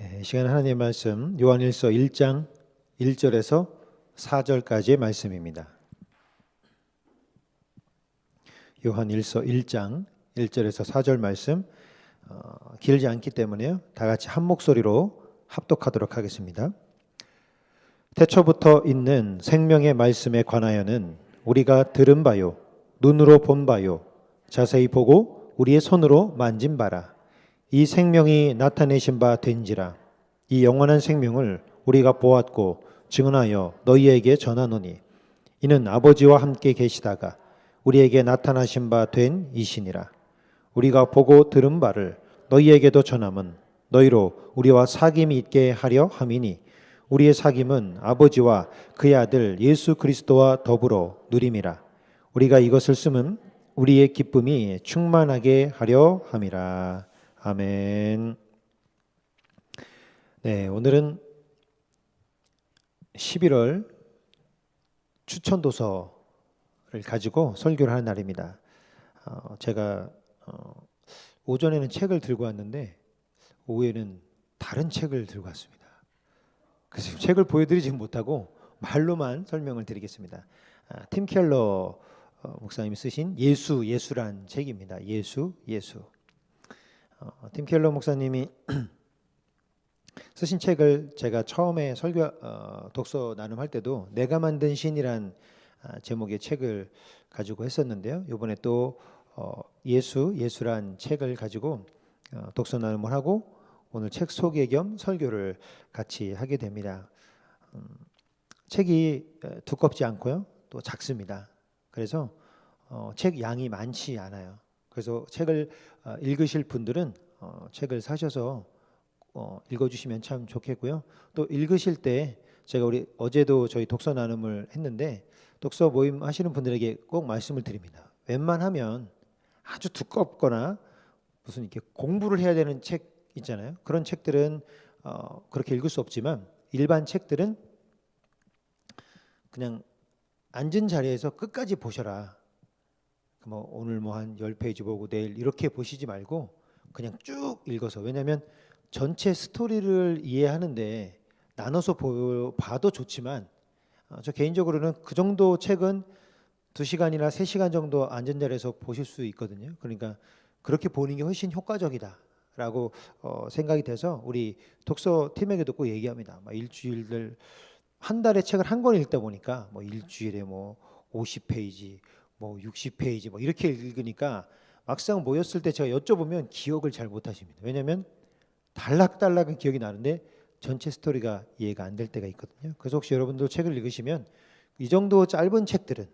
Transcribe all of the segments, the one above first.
이 시간 하나님의 말씀 요한일서 1장 1절에서 4절까지의 말씀입니다. 요한일서 1장 1절에서 4절 말씀 길지 않기 때문에요. 다 같이 한 목소리로 합독하도록 하겠습니다. 태초부터 있는 생명의 말씀에 관하여는 우리가 들은 바요 눈으로 본 바요 자세히 보고 우리의 손으로 만진 바라. 이 생명이 나타내신 바 된지라. 이 영원한 생명을 우리가 보았고 증언하여 너희에게 전하노니 이는 아버지와 함께 계시다가 우리에게 나타나신 바 된 이시니라. 우리가 보고 들은 바를 너희에게도 전함은 너희로 우리와 사귐이 있게 하려 함이니 우리의 사귐은 아버지와 그의 아들 예수 그리스도와 더불어 누림이라. 우리가 이것을 쓰면 우리의 기쁨이 충만하게 하려 함이라. 아멘. 네, 오늘은 11월 추천도서를 가지고 설교를 하는 날입니다. 제가 오전에는 책을 들고 왔는데 오후에는 다른 책을 들고 왔습니다. 그래서 책을 보여드리지 못하고 말로만 설명을 드리겠습니다. 팀 켈러 목사님이 쓰신 예수란 책입니다. 예수. 팀 켈러 목사님이 쓰신 책을 제가 처음에 설교 독서 나눔할 때도 내가 만든 신이란 제목의 책을 가지고 했었는데요. 이번에 또 예수란 책을 가지고 독서 나눔을 하고 오늘 책 소개 겸 설교를 같이 하게 됩니다. 책이 두껍지 않고요, 또 작습니다. 그래서 책 양이 많지 않아요. 그래서 책을 읽으실 분들은 책을 사셔서 읽어주시면 참 좋겠고요. 또 읽으실 때 제가 어제도 저희 독서 나눔을 했는데 독서 모임 하시는 분들에게 꼭 말씀을 드립니다. 웬만하면 아주 두껍거나 무슨 이렇게 공부를 해야 되는 책 있잖아요. 그런 책들은 그렇게 읽을 수 없지만 일반 책들은 그냥 앉은 자리에서 끝까지 보셔라. 오늘 한 10페이지 보고 내일 이렇게 보시지 말고 그냥 쭉 읽어서, 왜냐하면 전체 스토리를 이해하는데 나눠서 봐도 좋지만 저 개인적으로는 그 정도 책은 2시간이나 3시간 정도 앉은 자리에서 보실 수 있거든요. 그러니까 그렇게 보는 게 훨씬 효과적이다라고 생각이 돼서 우리 독서 팀에게도 꼭 얘기합니다. 일주일들 한 달에 책을 한 권 읽다 보니까 일주일에 50페이지 60페이지 이렇게 읽으니까 막상 모였을 때 제가 여쭤보면 기억을 잘 못하십니다. 왜냐하면 달락달락은 기억이 나는데 전체 스토리가 이해가 안 될 때가 있거든요. 그래서 혹시 여러분도 책을 읽으시면 이 정도 짧은 책들은,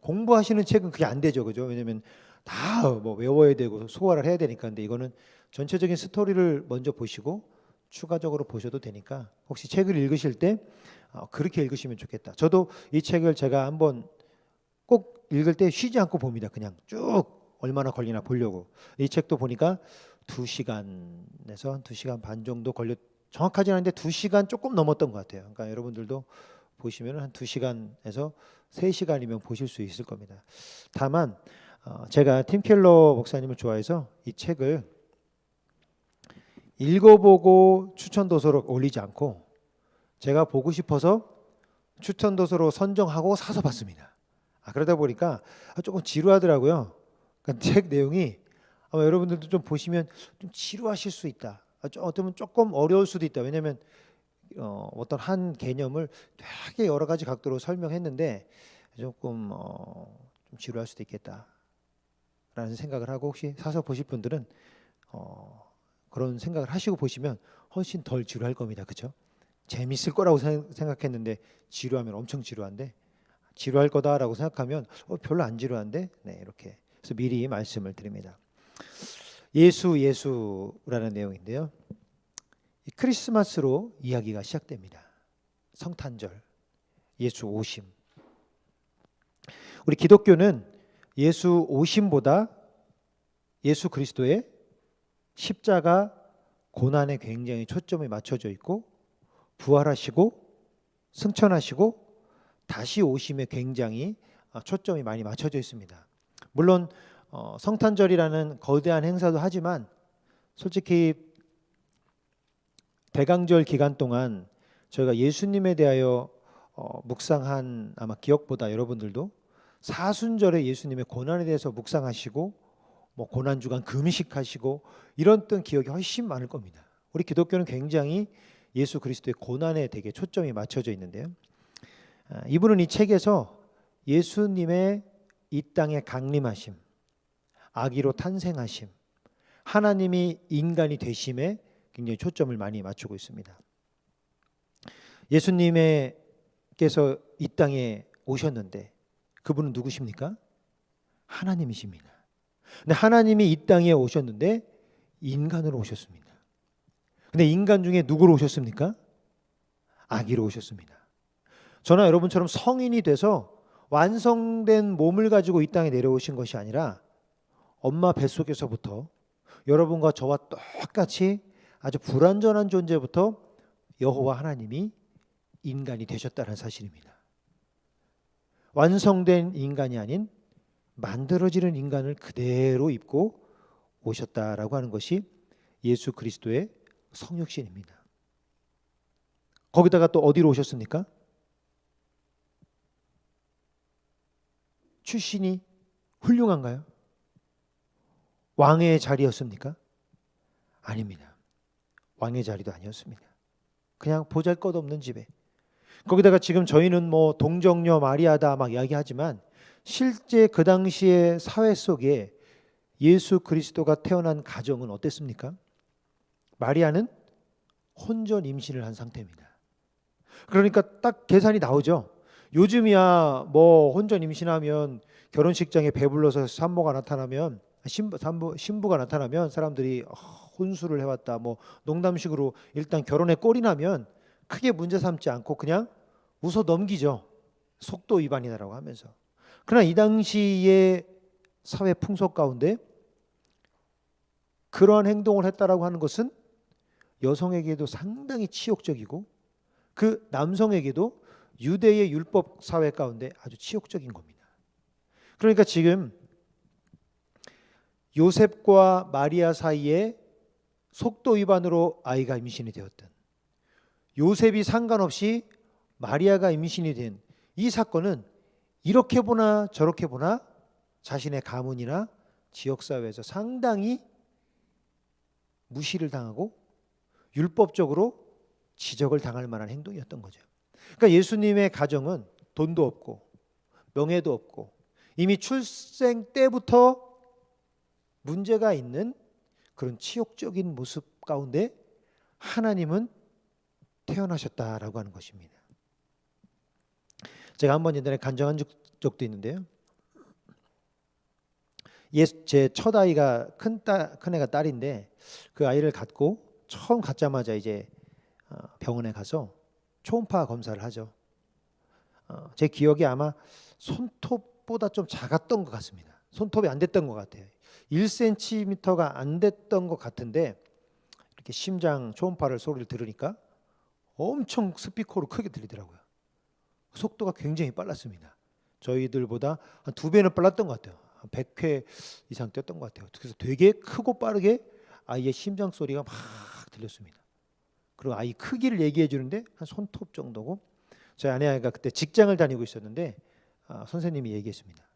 공부하시는 책은 그게 안 되죠, 그죠? 왜냐하면 다 외워야 되고 소화를 해야 되니까. 근데 이거는 전체적인 스토리를 먼저 보시고 추가적으로 보셔도 되니까 혹시 책을 읽으실 때 그렇게 읽으시면 좋겠다. 저도 이 책을 제가 한번 꼭 읽을 때 쉬지 않고 봅니다. 그냥 쭉 얼마나 걸리나 보려고. 이 책도 보니까 2시간에서 한 2시간 반 정도 정확하지 않은데 2시간 조금 넘었던 것 같아요. 그러니까 여러분들도 보시면 한 2시간에서 3시간이면 보실 수 있을 겁니다. 다만 제가 팀 켈러 목사님을 좋아해서 이 책을 읽어보고 추천도서로 올리지 않고 제가 보고 싶어서 추천도서로 선정하고 사서 봤습니다. 그러다 보니까 조금 지루하더라고요. 그러니까 책 내용이 아마 여러분들도 좀 보시면 좀 지루하실 수 있다. 어쩌면 조금 어려울 수도 있다. 왜냐하면 어떤 한 개념을 되게 여러 가지 각도로 설명했는데 조금 좀 지루할 수도 있겠다라는 생각을 하고, 혹시 사서 보실 분들은 그런 생각을 하시고 보시면 훨씬 덜 지루할 겁니다. 그렇죠? 재밌을 거라고 생각했는데 지루하면 엄청 지루한데, 지루할 거다라고 생각하면 별로 안 지루한데, 네, 이렇게. 그래서 미리 말씀을 드립니다. 예수라는 내용인데요. 크리스마스로 이야기가 시작됩니다. 성탄절, 예수 오심. 우리 기독교는 예수 오심보다 예수 그리스도의 십자가 고난에 굉장히 초점이 맞춰져 있고, 부활하시고 승천하시고 다시 오심에 굉장히 초점이 많이 맞춰져 있습니다. 물론 성탄절이라는 거대한 행사도 하지만 솔직히 대강절 기간 동안 저희가 예수님에 대하여 묵상한 아마 기억보다 여러분들도 사순절에 예수님의 고난에 대해서 묵상하시고 뭐 고난 주간 금식하시고 이런 기억이 훨씬 많을 겁니다. 우리 기독교는 굉장히 예수 그리스도의 고난에 되게 초점이 맞춰져 있는데요. 이분은 이 책에서 예수님의 이 땅에 강림하심, 아기로 탄생하심, 하나님이 인간이 되심에 굉장히 초점을 많이 맞추고 있습니다. 예수님께서 이 땅에 오셨는데 그분은 누구십니까? 하나님이십니다. 근데 하나님이 이 땅에 오셨는데 인간으로 오셨습니다. 근데 인간 중에 누구로 오셨습니까? 아기로 오셨습니다. 저나 여러분처럼 성인이 돼서 완성된 몸을 가지고 이 땅에 내려오신 것이 아니라 엄마 뱃속에서부터 여러분과 저와 똑같이 아주 불완전한 존재부터 여호와 하나님이 인간이 되셨다는 사실입니다. 완성된 인간이 아닌 만들어지는 인간을 그대로 입고 오셨다라고 하는 것이 예수 그리스도의 성육신입니다. 거기다가 또 어디로 오셨습니까? 출신이 훌륭한가요? 왕의 자리였습니까? 아닙니다. 왕의 자리도 아니었습니다. 그냥 보잘것없는 집에. 거기다가 지금 저희는 뭐 동정녀 마리아다 막 이야기하지만 실제 그 당시의 사회 속에 예수 그리스도가 태어난 가정은 어땠습니까? 마리아는 혼전 임신을 한 상태입니다. 그러니까 딱 계산이 나오죠. 요즘이야 뭐 혼전 임신하면 결혼식장에 배불러서 산모가 나타나면 신부가 나타나면 사람들이 혼수를 해왔다 뭐 농담식으로 일단 결혼에 꼴이 나면 크게 문제 삼지 않고 그냥 웃어 넘기죠. 속도 위반이다라고 하면서. 그러나 이 당시의 사회 풍속 가운데 그러한 행동을 했다라고 하는 것은 여성에게도 상당히 치욕적이고 그 남성에게도 유대의 율법 사회 가운데 아주 치욕적인 겁니다. 그러니까 지금 요셉과 마리아 사이에 속도 위반으로 아이가 임신이 되었던, 요셉이 상관없이 마리아가 임신이 된 이 사건은 이렇게 보나 저렇게 보나 자신의 가문이나 지역사회에서 상당히 무시를 당하고 율법적으로 지적을 당할 만한 행동이었던 거죠. 그러니까 예수님의 가정은 돈도 없고 명예도 없고 이미 출생 때부터 문제가 있는 그런 치욕적인 모습 가운데 하나님은 태어나셨다라고 하는 것입니다. 제가 한번 옛날에 간증한 적도 있는데요. 제 첫 아이가 큰 애가 딸인데 그 아이를 갖고 처음 갖자마자 이제 병원에 가서 초음파 검사를 하죠. 제 기억이 아마 손톱보다 좀 작았던 것 같습니다. 손톱이 안 됐던 것 같아요. 1cm가 안 됐던 것 같은데 이렇게 심장 초음파를 소리를 들으니까 엄청 스피커로 크게 들리더라고요. 속도가 굉장히 빨랐습니다. 저희들보다 한 2배는 빨랐던 것 같아요. 한 100회 이상 뛰었던 것 같아요. 그래서 되게 크고 빠르게 아이의 심장 소리가 막 들렸습니다. 그리고 아이 크기를 얘기해 주는데 한 손톱 정도고, 저희 아내가 그때 직장을 다니고 있었는데 선생님이 얘기했습니다.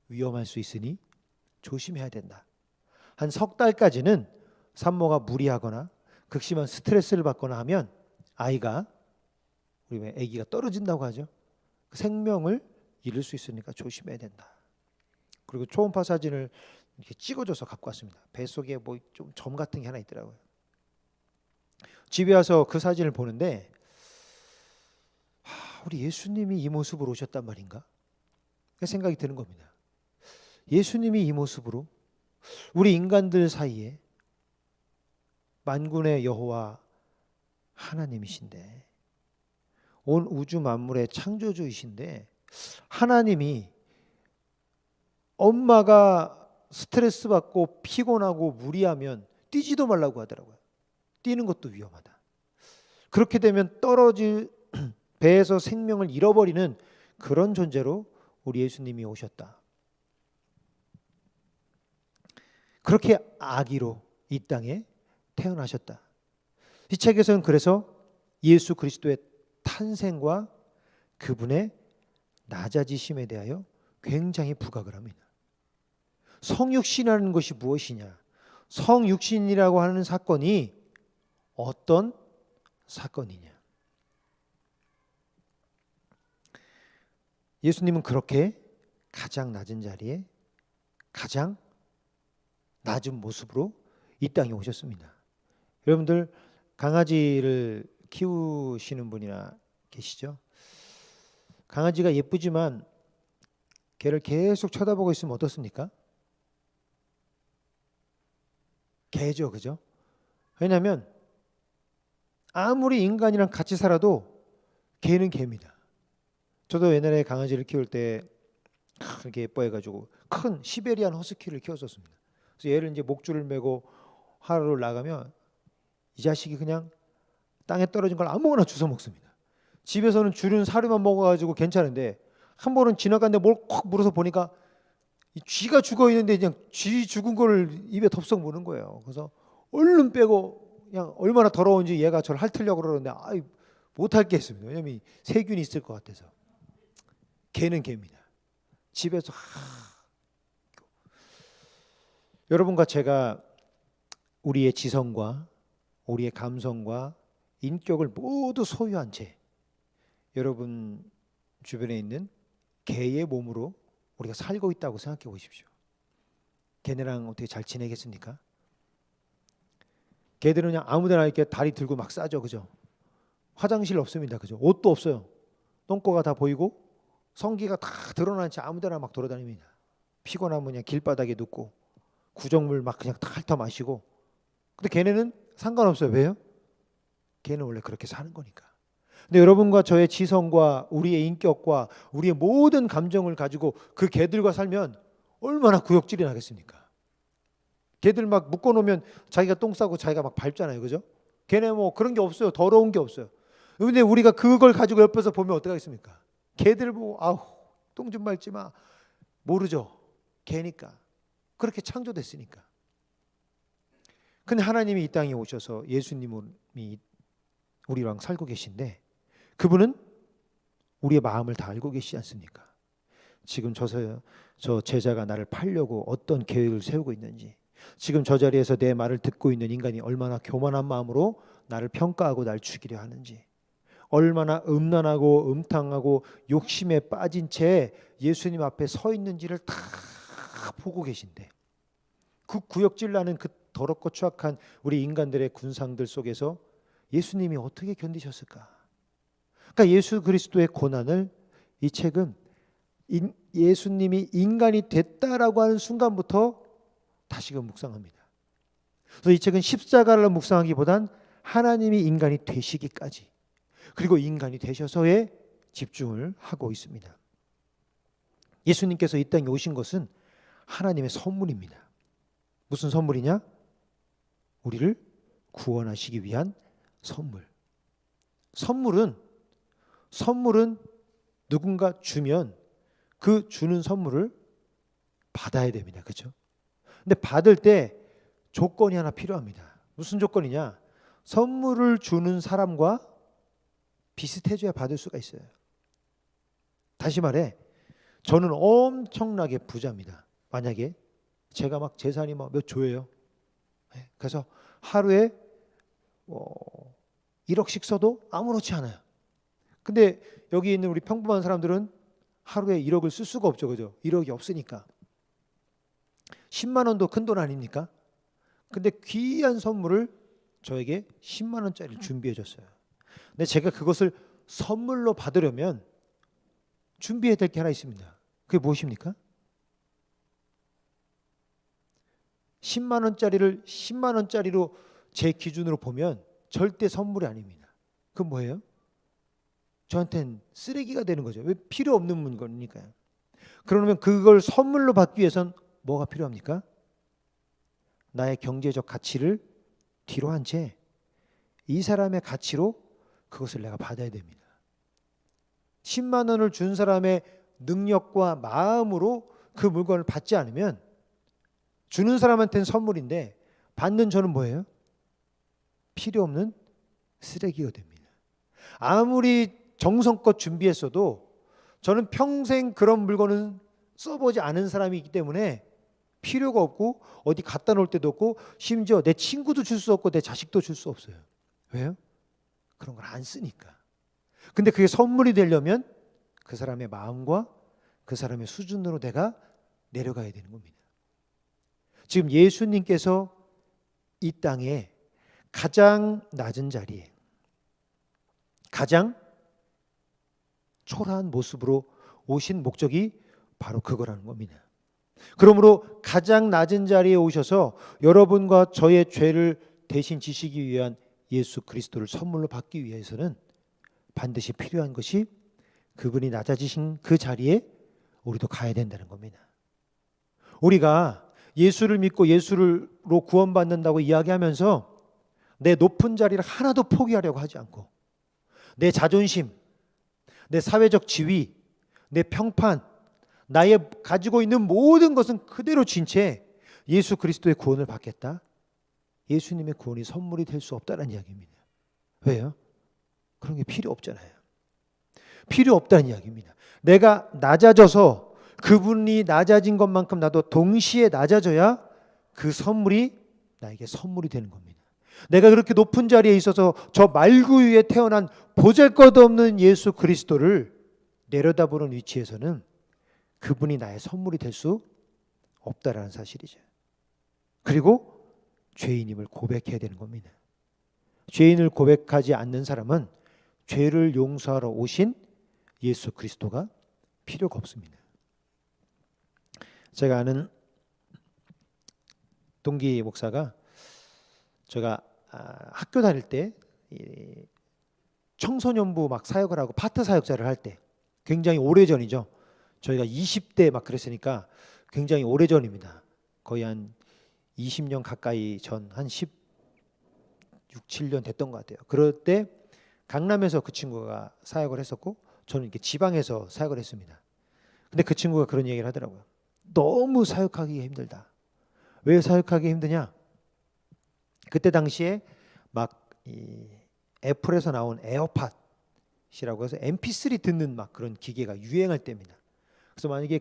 위험할 수 있으니 조심해야 된다. 한 석 달까지는 산모가 무리하거나 극심한 스트레스를 받거나 하면 아이가, 우리 왜 아기가 떨어진다고 하죠. 그 생명을 잃을 수 있으니까 조심해야 된다. 그리고 초음파 사진을 이렇게 찍어줘서 갖고 왔습니다. 뱃속에 뭐 좀 점 같은 게 하나 있더라고요. 집에 와서 그 사진을 보는데 우리 예수님이 이 모습으로 오셨단 말인가? 생각이 드는 겁니다. 예수님이 이 모습으로 우리 인간들 사이에 만군의 여호와 하나님이신데, 온 우주 만물의 창조주이신데 하나님이 엄마가 스트레스 받고 피곤하고 무리하면 뛰지도 말라고 하더라고요. 뛰는 것도 위험하다. 그렇게 되면 떨어질 배에서 생명을 잃어버리는 그런 존재로 우리 예수님이 오셨다. 그렇게 아기로 이 땅에 태어나셨다. 이 책에서는 그래서 예수 그리스도의 탄생과 그분의 낮아지심에 대하여 굉장히 부각을 합니다. 성육신이라는 것이 무엇이냐? 성육신이라고 하는 사건이 어떤 사건이냐? 예수님은 그렇게 가장 낮은 자리에 가장 낮은 모습으로 이 땅에 오셨습니다. 여러분들 강아지를 키우시는 분이나 계시죠? 강아지가 예쁘지만 걔를 계속 쳐다보고 있으면 어떻습니까? 개죠, 그죠? 왜냐하면 아무리 인간이랑 같이 살아도 개는 개입니다. 저도 옛날에 강아지를 키울 때 그렇게 예뻐해가지고 큰 시베리안 허스키를 키웠었습니다. 그래서 얘를 이제 목줄을 메고 하루를 나가면 이 자식이 그냥 땅에 떨어진 걸 아무거나 주워 먹습니다. 집에서는 줄은 사료만 먹어가지고 괜찮은데 한 번은 지나갔는데 뭘 콱 물어서 보니까 이 쥐가 죽어 있는데 그냥 쥐 죽은 거를 입에 덥석 무는 거예요. 그래서 얼른 빼고 그냥 얼마나 더러운지 얘가 저를 핥으려고 그러는데 못할 게 있습니다. 왜냐면 세균이 있을 것 같아서. 개는 개입니다. 집에서 여러분과 제가 우리의 지성과 우리의 감성과 인격을 모두 소유한 채 여러분 주변에 있는 개의 몸으로 우리가 살고 있다고 생각해 보십시오. 걔네랑 어떻게 잘 지내겠습니까? 개들은 그냥 아무데나 이렇게 다리 들고 막 싸죠, 그죠? 화장실 없습니다, 그죠? 옷도 없어요. 똥꼬가 다 보이고 성기가 다 드러난 채 아무데나 막 돌아다닙니다. 피곤하면 그냥 길바닥에 눕고 구정물 막 그냥 다 핥아 마시고. 근데 걔네는 상관없어요. 왜요? 걔는 원래 그렇게 사는 거니까. 근데 여러분과 저의 지성과 우리의 인격과 우리의 모든 감정을 가지고 그 개들과 살면 얼마나 구역질이 나겠습니까? 개들 막 묶어놓으면 자기가 똥 싸고 자기가 막 밟잖아요, 그죠? 걔네 뭐 그런 게 없어요. 더러운 게 없어요. 근데 우리가 그걸 가지고 옆에서 보면 어떡하겠습니까? 개들 보고 아우 똥 좀 밟지 마. 모르죠. 개니까. 그렇게 창조됐으니까. 근데 하나님이 이 땅에 오셔서 예수님이 우리랑 살고 계신데 그분은 우리의 마음을 다 알고 계시지 않습니까? 지금 저 제자가 나를 팔려고 어떤 계획을 세우고 있는지, 지금 저 자리에서 내 말을 듣고 있는 인간이 얼마나 교만한 마음으로 나를 평가하고 날 죽이려 하는지, 얼마나 음란하고 음탕하고 욕심에 빠진 채 예수님 앞에 서 있는지를 다 보고 계신데 그 구역질 나는 그 더럽고 추악한 우리 인간들의 군상들 속에서 예수님이 어떻게 견디셨을까? 그러니까 예수 그리스도의 고난을 이 책은 예수님이 인간이 됐다라고 하는 순간부터 다시금 묵상합니다. 그래서 이 책은 십자가를 묵상하기보단 하나님이 인간이 되시기까지 그리고 인간이 되셔서의 집중을 하고 있습니다. 예수님께서 이 땅에 오신 것은 하나님의 선물입니다. 무슨 선물이냐? 우리를 구원하시기 위한 선물. 선물은 누군가 주면 그 주는 선물을 받아야 됩니다. 그렇죠? 근데 받을 때 조건이 하나 필요합니다. 무슨 조건이냐? 선물을 주는 사람과 비슷해져야 받을 수가 있어요. 다시 말해 저는 엄청나게 부자입니다. 만약에 제가 막 재산이 막 몇 조예요. 그래서 하루에 1억씩 써도 아무렇지 않아요. 근데 여기 있는 우리 평범한 사람들은 하루에 1억을 쓸 수가 없죠. 그죠? 1억이 없으니까. 10만 원도 큰 돈 아닙니까? 근데 귀한 선물을 저에게 10만 원짜리를 준비해 줬어요. 근데 제가 그것을 선물로 받으려면 준비해야 될 게 하나 있습니다. 그게 무엇입니까? 10만 원짜리를 10만 원짜리로 제 기준으로 보면 절대 선물이 아닙니다. 그건 뭐예요? 저한테는 쓰레기가 되는 거죠. 왜? 필요 없는 물건이니까요. 그러면 그걸 선물로 받기 위해선 뭐가 필요합니까? 나의 경제적 가치를 뒤로 한 채 이 사람의 가치로 그것을 내가 받아야 됩니다. 10만 원을 준 사람의 능력과 마음으로 그 물건을 받지 않으면 주는 사람한테는 선물인데 받는 저는 뭐예요? 필요 없는 쓰레기가 됩니다. 아무리 정성껏 준비했어도 저는 평생 그런 물건은 써보지 않은 사람이기 때문에 필요가 없고 어디 갖다 놓을 데도 없고 심지어 내 친구도 줄 수 없고 내 자식도 줄 수 없어요. 왜요? 그런 걸 안 쓰니까. 근데 그게 선물이 되려면 그 사람의 마음과 그 사람의 수준으로 내가 내려가야 되는 겁니다. 지금 예수님께서 이 땅에 가장 낮은 자리에 가장 초라한 모습으로 오신 목적이 바로 그거라는 겁니다. 그러므로 가장 낮은 자리에 오셔서 여러분과 저의 죄를 대신 지시기 위한 예수 그리스도를 선물로 받기 위해서는 반드시 필요한 것이 그분이 낮아지신 그 자리에 우리도 가야 된다는 겁니다. 우리가 예수를 믿고 예수로 구원받는다고 이야기하면서 내 높은 자리를 하나도 포기하려고 하지 않고 내 자존심, 내 사회적 지위, 내 평판, 나의 가지고 있는 모든 것은 그대로 진 채 예수 그리스도의 구원을 받겠다. 예수님의 구원이 선물이 될 수 없다는 이야기입니다. 왜요? 그런 게 필요 없잖아요. 필요 없다는 이야기입니다. 내가 낮아져서 그분이 낮아진 것만큼 나도 동시에 낮아져야 그 선물이 나에게 선물이 되는 겁니다. 내가 그렇게 높은 자리에 있어서 저 말구 위에 태어난 보잘것없는 예수 그리스도를 내려다보는 위치에서는 그분이 나의 선물이 될 수 없다라는 사실이죠. 그리고 죄인임을 고백해야 되는 겁니다. 죄인을 고백하지 않는 사람은 죄를 용서하러 오신 예수 그리스도가 필요가 없습니다. 제가 아는 동기 목사가 제가 학교 다닐 때 청소년부 막 사역을 하고 파트 사역자를 할 때 굉장히 오래전이죠. 저희가 20대 막 그랬으니까 굉장히 오래전입니다. 거의 한 20년 가까이 전, 한 16, 7년 됐던 것 같아요. 그럴 때 강남에서 그 친구가 사역을 했었고 저는 이렇게 지방에서 사역을 했습니다. 근데 그 친구가 그런 얘기를 하더라고요. 너무 사역하기 힘들다. 왜 사역하기 힘드냐? 그때 당시에 막 이 애플에서 나온 에어팟이라고 해서 MP3 듣는 막 그런 기계가 유행할 때입니다. 그래서 만약에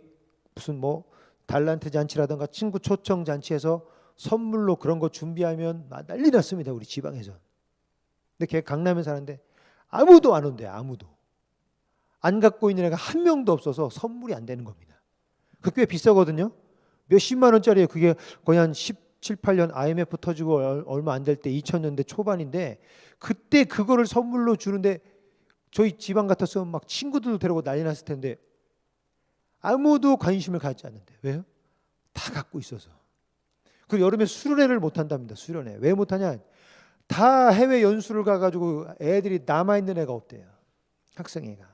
무슨 뭐 달란트 잔치라든가 친구 초청 잔치에서 선물로 그런 거 준비하면 난리 났습니다. 우리 지방에서. 근데 걔 강남에 사는데 아무도 안 온대요. 아무도. 안 갖고 있는 애가 한 명도 없어서 선물이 안 되는 겁니다. 그게 꽤 비싸거든요. 몇십만 원짜리에 그게 거의 한 17, 8년 IMF 터지고 얼마 안 될 때 2000년대 초반인데 그때 그거를 선물로 주는데 저희 지방 같았으면 막 친구들도 데리고 난리 났을 텐데 아무도 관심을 갖지 않는데 왜요? 다 갖고 있어서. 그리고 여름에 수련회를 못 한답니다. 수련회. 왜 못 하냐? 다 해외 연수를 가가지고 애들이 남아있는 애가 없대요. 학생회가.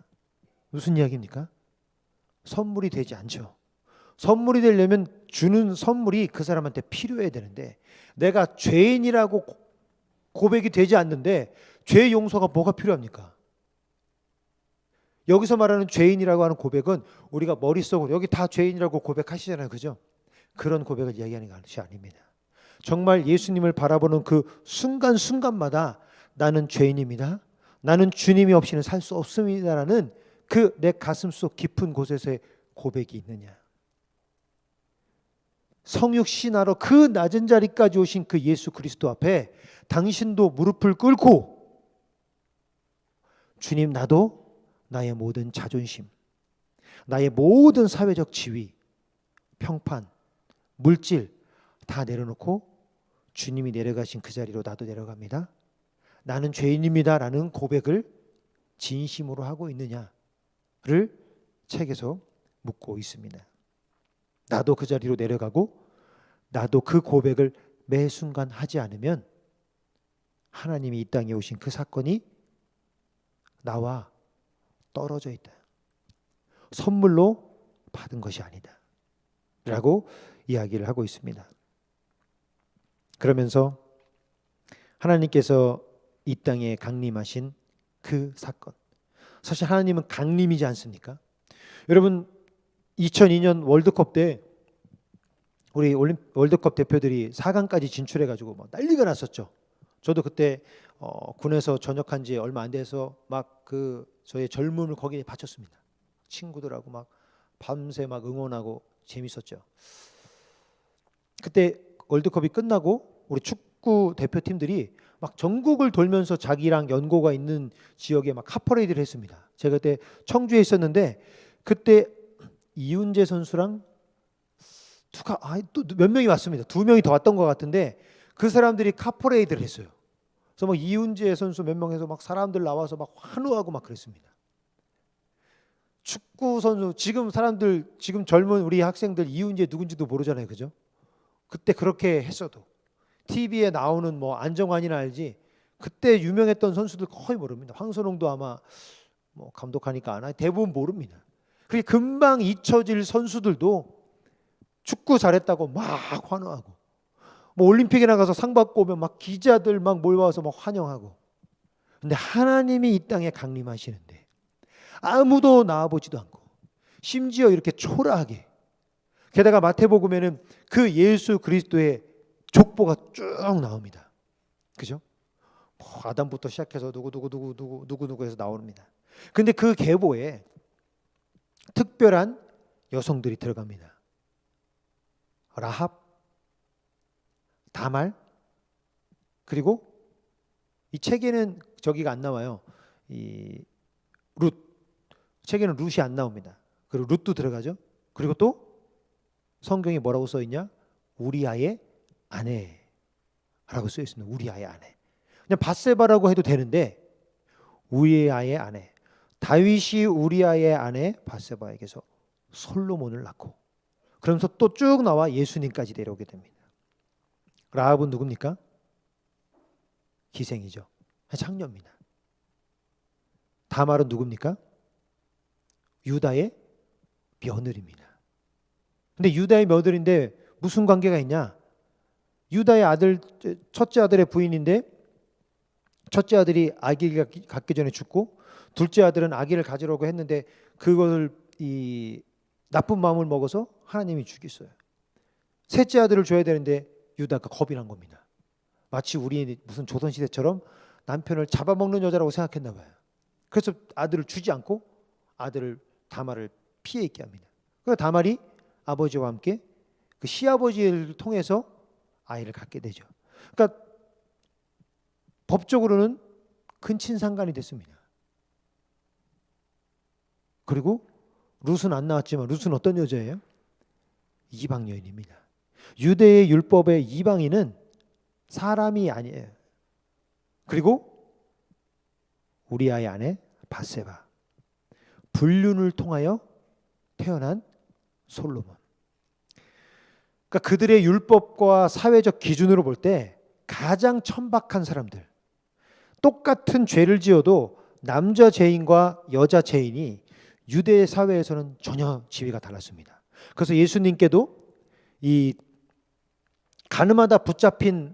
무슨 이야기입니까? 선물이 되지 않죠. 선물이 되려면 주는 선물이 그 사람한테 필요해야 되는데 내가 죄인이라고 고백이 되지 않는데 죄 용서가 뭐가 필요합니까? 여기서 말하는 죄인이라고 하는 고백은 우리가 머릿속으로 여기 다 죄인이라고 고백하시잖아요. 그죠? 그런 고백을 이야기하는 것이 아닙니다. 정말 예수님을 바라보는 그 순간순간마다 나는 죄인입니다. 나는 주님이 없이는 살 수 없습니다라는 그 내 가슴 속 깊은 곳에서의 고백이 있느냐. 성육신하러 그 낮은 자리까지 오신 그 예수 그리스도 앞에 당신도 무릎을 꿇고 주님 나도 나의 모든 자존심, 나의 모든 사회적 지위, 평판, 물질 다 내려놓고 주님이 내려가신 그 자리로 나도 내려갑니다. 나는 죄인입니다 라는 고백을 진심으로 하고 있느냐를 책에서 묻고 있습니다. 나도 그 자리로 내려가고 나도 그 고백을 매 순간 하지 않으면 하나님이 이 땅에 오신 그 사건이 나와 떨어져 있다. 선물로 받은 것이 아니다. 라고 이야기를 하고 있습니다. 그러면서 하나님께서 이 땅에 강림하신 그 사건. 사실 하나님은 강림이지 않습니까? 여러분 2002년 월드컵 때 우리 월드컵 대표들이 4강까지 진출해가지고 뭐 난리가 났었죠. 저도 그때 군에서 전역한 지 얼마 안 돼서 막 저의 젊음을 거기에 바쳤습니다. 친구들하고 막 밤새 막 응원하고 재밌었죠. 그때 월드컵이 끝나고 우리 축구 대표팀들이 막 전국을 돌면서 자기랑 연고가 있는 지역에 막 카퍼레이드를 했습니다. 제가 그때 청주에 있었는데 그때 이훈재 선수랑 또 몇 명이 왔습니다. 2명이 더 왔던 것 같은데 그 사람들이 카퍼레이드를 했어요. 그래서 막 이훈재 선수 몇 명에서 막 사람들 나와서 막 환호하고 막 그랬습니다. 축구 선수 지금 젊은 우리 학생들 이훈재 누군지도 모르잖아요, 그죠? 그때 그렇게 했어도 TV에 나오는 뭐 안정환이나 알지 그때 유명했던 선수들 거의 모릅니다. 황선홍도 아마 뭐 감독하니까 아나 대부분 모릅니다. 그렇게 금방 잊혀질 선수들도 축구 잘했다고 막 환호하고 뭐 올림픽에 나가서 상 받고 오면 막 기자들 막 몰려와서 막 환영하고. 근데 하나님이 이 땅에 강림하시는데 아무도 나와보지도 않고 심지어 이렇게 초라하게 게다가 마태복음에는 그 예수 그리스도의 족보가 쭉 나옵니다. 그죠? 뭐 아담부터 시작해서 누구누구해서 나옵니다. 근데 그 계보에 특별한 여성들이 들어갑니다. 라합, 다말, 그리고 이 책에는 저기가 안 나와요. 이 룻, 책에는 룻이 안 나옵니다. 그리고 룻도 들어가죠. 그리고 또 성경에 뭐라고 써 있냐? 우리아의 아내라고 써 있습니다. 우리아의 아내. 그냥 밧세바라고 해도 되는데 우리아의 아내. 다윗이 우리아의 아내 밧세바에게서 솔로몬을 낳고 그러면서 또 쭉 나와 예수님까지 내려오게 됩니다. 라합은 누굽니까? 기생이죠. 창녀입니다. 다말은 누굽니까? 유다의 며느리입니다. 근데 유다의 며느리인데 무슨 관계가 있냐? 유다의 아들, 첫째 아들의 부인인데 첫째 아들이 아기를 갖기 전에 죽고 둘째 아들은 아기를 가지려고 했는데 그걸 이 나쁜 마음을 먹어서 하나님이 죽였어요. 셋째 아들을 줘야 되는데 유다가 겁이 난 겁니다. 마치 우리 무슨 조선시대처럼 남편을 잡아먹는 여자라고 생각했나 봐요. 그래서 아들을 주지 않고 아들을 다말을 피해 있게 합니다. 그래서 다말이 아버지와 함께 그 시아버지를 통해서 아이를 갖게 되죠. 그러니까 법적으로는 근친상간이 됐습니다. 그리고 룻은 안 나왔지만 룻은 어떤 여자예요? 이방 여인입니다. 유대의 율법의 이방인은 사람이 아니에요. 그리고 우리아의 아내 밧세바, 불륜을 통하여 태어난 솔로몬. 그러니까 그들의 율법과 사회적 기준으로 볼 때 가장 천박한 사람들, 똑같은 죄를 지어도 남자 죄인과 여자 죄인이 유대 사회에서는 전혀 지위가 달랐습니다. 그래서 예수님께도 이 간음하다 붙잡힌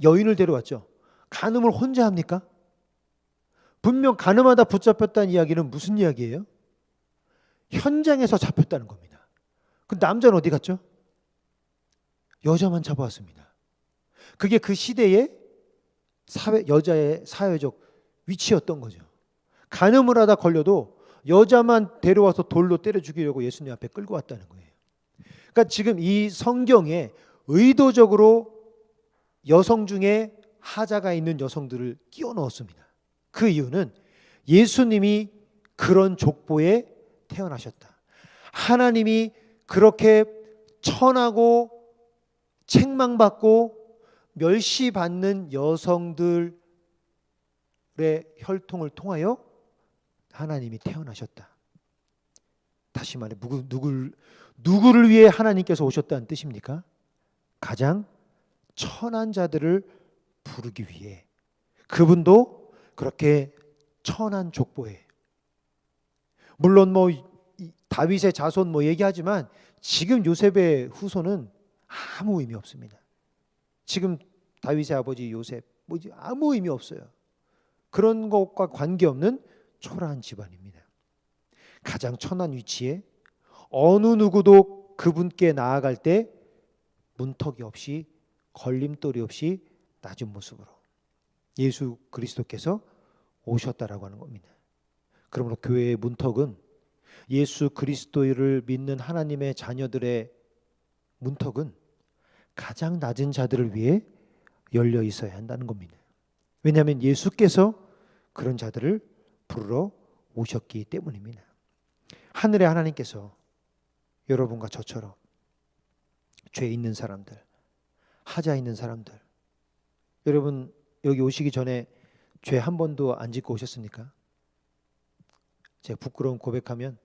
여인을 데려왔죠. 간음을 혼자 합니까? 분명 간음하다 붙잡혔다는 이야기는 무슨 이야기예요? 현장에서 잡혔다는 겁니다. 그 남자는 어디 갔죠? 여자만 잡아왔습니다. 그게 그 시대의 여자의 사회적 위치였던 거죠. 간음을 하다 걸려도 여자만 데려와서 돌로 때려 죽이려고 예수님 앞에 끌고 왔다는 거예요. 그러니까 지금 이 성경에 의도적으로 여성 중에 하자가 있는 여성들을 끼워 넣었습니다. 그 이유는 예수님이 그런 족보에 태어나셨다. 하나님이 그렇게 천하고 책망받고 멸시받는 여성들의 혈통을 통하여 하나님이 태어나셨다. 다시 말해 누구를 위해 하나님께서 오셨다는 뜻입니까? 가장 천한 자들을 부르기 위해. 그분도 그렇게 천한 족보에, 물론 뭐 다윗의 자손 뭐 얘기하지만 지금 요셉의 후손은 아무 의미 없습니다. 지금 다윗의 아버지 요셉 뭐 아무 의미 없어요. 그런 것과 관계없는 초라한 집안입니다. 가장 천한 위치에 어느 누구도 그분께 나아갈 때 문턱이 없이 걸림돌이 없이 낮은 모습으로. 예수 그리스도께서 오셨다라고 하는 겁니다. 그러므로 교회의 문턱은 예수 그리스도를 믿는 하나님의 자녀들의 문턱은 가장 낮은 자들을 위해 열려 있어야 한다는 겁니다. 왜냐하면 예수께서 그런 자들을 부르러 오셨기 때문입니다. 하늘의 하나님께서 여러분과 저처럼 죄 있는 사람들, 하자 있는 사람들, 여러분 여기 오시기 전에 죄 한 번도 안 짓고 오셨습니까? 제가 부끄러운 고백하면